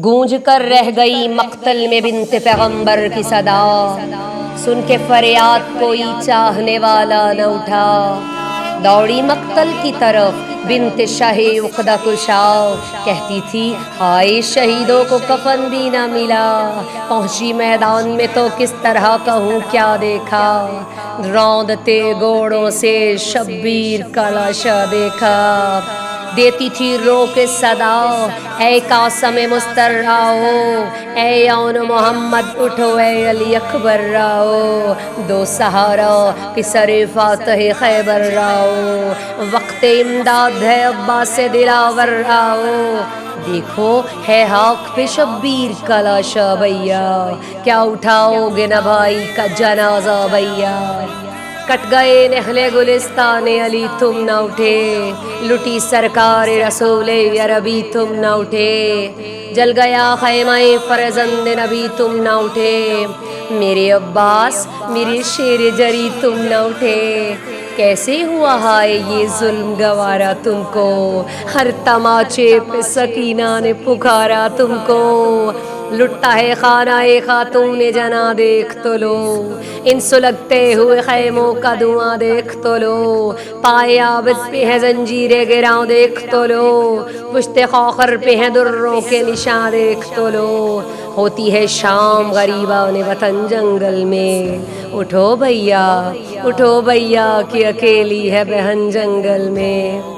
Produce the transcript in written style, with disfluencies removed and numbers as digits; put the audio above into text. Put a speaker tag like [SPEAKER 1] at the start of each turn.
[SPEAKER 1] گونج کر رہ گئی مقتل میں بنت پیغمبر کی صدا، سن کے فریاد کوئی چاہنے والا نہ اٹھا، دوڑی مقتل کی طرف بنت شاہ عقدہ کشا، کہتی تھی ہائے شہیدوں کو کفن بھی نہ ملا، پہنچی میدان میں تو کس طرح کہوں کیا دیکھا، روندتے گھوڑوں سے شبیر کا لاشا دیکھا، دیتی تھی رو کے صدا اے قاسم مستراؤ، اے یون محمد اٹھو، اے علی اکبر راؤ، دو سہارا پسر فاتح خیبر راؤ، وقت امداد ہے عباس دلاور راؤ، دیکھو ہے حق پہ شبیر کا لاشا بھیا، کیا اٹھاؤ گے نہ بھائی کا جنازہ بھیا، کٹ گئے نخل گلستان علی تم نہ اٹھے، لٹی سرکار رسول عربی تم نہ اٹھے، جل گیا خیمہ فرزند نبی تم نہ اٹھے، میرے عباس میرے شیر جری تم نہ اٹھے، کیسے ہوا ہائے یہ ظلم گوارا تم کو، ہر تماچے پہ سکینہ نے پکارا تم کو، لٹتا ہے خانہ خاتون جنا دیکھ تو لو، ان سلگتے ہوئے خیموں کا دھواں دیکھ تو لو، پائے عابد پہ ہے زنجیریں گراں دیکھ تو لو، پشت خوخر پہ ہیں دروں کے نشاں دیکھ تو لو، ہوتی ہے شام غریبان وطن جنگل میں، اٹھو بھیا کہ اکیلی ہے بہن جنگل میں۔